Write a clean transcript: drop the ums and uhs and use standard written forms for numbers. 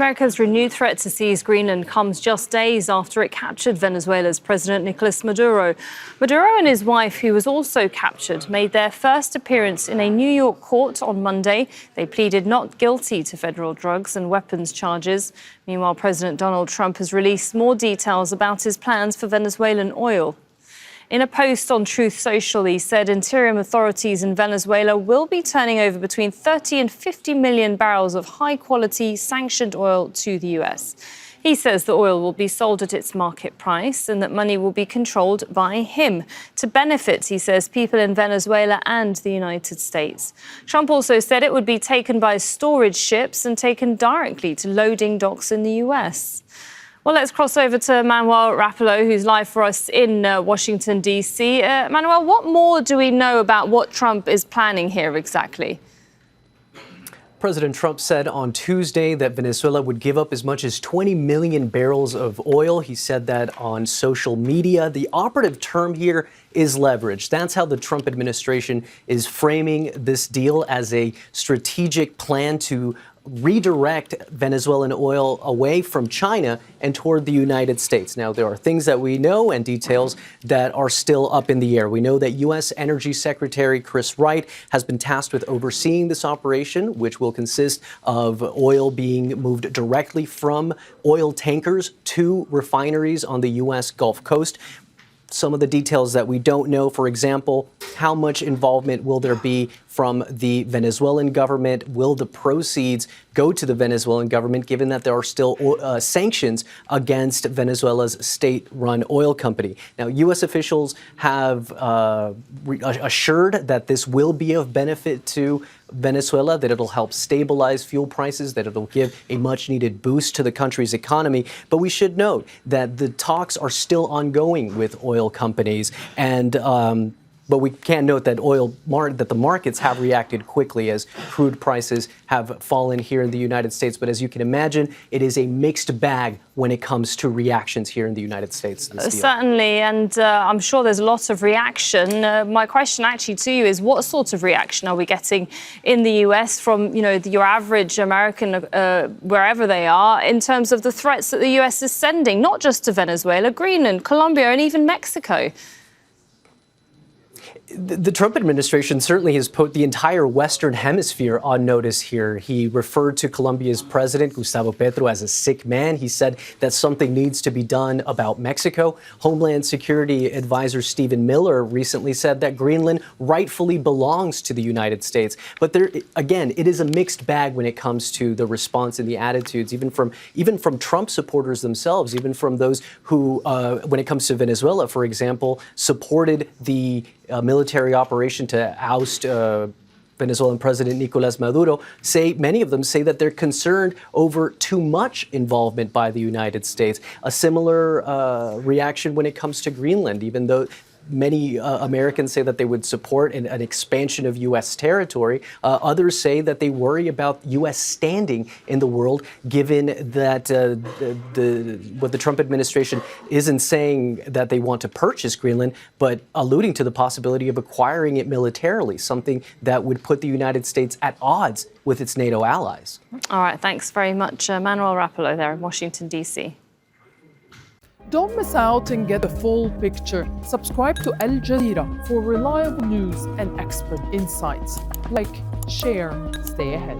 America's renewed threat to seize Greenland comes just days after it captured Venezuela's President Nicolas Maduro. Maduro and his wife, who was also captured, made their first appearance in a New York court on Monday. They pleaded not guilty to federal drugs and weapons charges. Meanwhile, President Donald Trump has released more details about his plans for Venezuelan oil. In a post on Truth Social, he said interim authorities in Venezuela will be turning over between 30 and 50 million barrels of high-quality sanctioned oil to the US. He says the oil will be sold at its market price and that money will be controlled by him to benefit, he says, people in Venezuela and the United States. Trump also said it would be taken by storage ships and taken directly to loading docks in the US. Well, let's cross over to Manuel Rapalo, who's live for us in Washington, D.C. Manuel, what more do we know about what Trump is planning here exactly? President Trump said on Tuesday that Venezuela would give up as much as 20 million barrels of oil. He said that on social media. The operative term here is leverage. That's how the Trump administration is framing this deal, as a strategic plan to redirect Venezuelan oil away from China and toward the United States. Now, there are things that we know and details that are still up in the air. We know that U.S. Energy Secretary Chris Wright has been tasked with overseeing this operation, which will consist of oil being moved directly from oil tankers to refineries on the U.S. Gulf Coast. Some of the details that we don't know, for example, how much involvement will there be from the Venezuelan government? Will the proceeds go to the Venezuelan government, given that there are still sanctions against Venezuela's state-run oil company? Now, U.S. officials have assured that this will be of benefit to Venezuela, that it'll help stabilize fuel prices, that it'll give a much-needed boost to the country's economy. But we should note that the talks are still ongoing with oil companies, and but we can note that that the markets have reacted quickly as crude prices have fallen here in the United States. But as you can imagine, it is a mixed bag when it comes to reactions here in the United States. Certainly, and I'm sure there's lots of reaction. My question actually to you is, what sort of reaction are we getting in the US from, your average American, wherever they are, in terms of the threats that the US is sending, not just to Venezuela, Greenland, Colombia, and even Mexico? The Trump administration certainly has put the entire Western Hemisphere on notice here. He referred to Colombia's president, Gustavo Petro, as a sick man. He said that something needs to be done about Mexico. Homeland Security Advisor Stephen Miller recently said that Greenland rightfully belongs to the United States. But there, again, it is a mixed bag when it comes to the response and the attitudes, even from Trump supporters themselves, even from those who, when it comes to Venezuela, for example, supported the military operation to oust Venezuelan President Nicolas Maduro. Many of them say that they're concerned over too much involvement by the United States. A similar reaction when it comes to Greenland, even though many Americans say that they would support an expansion of U.S. territory. Others say that they worry about U.S. standing in the world, given that what the Trump administration isn't saying that they want to purchase Greenland, but alluding to the possibility of acquiring it militarily, something that would put the United States at odds with its NATO allies. All right, thanks very much, Manuel Rapalo there in Washington, D.C. Don't miss out and get the full picture. Subscribe to Al Jazeera for reliable news and expert insights. Like, share, stay ahead.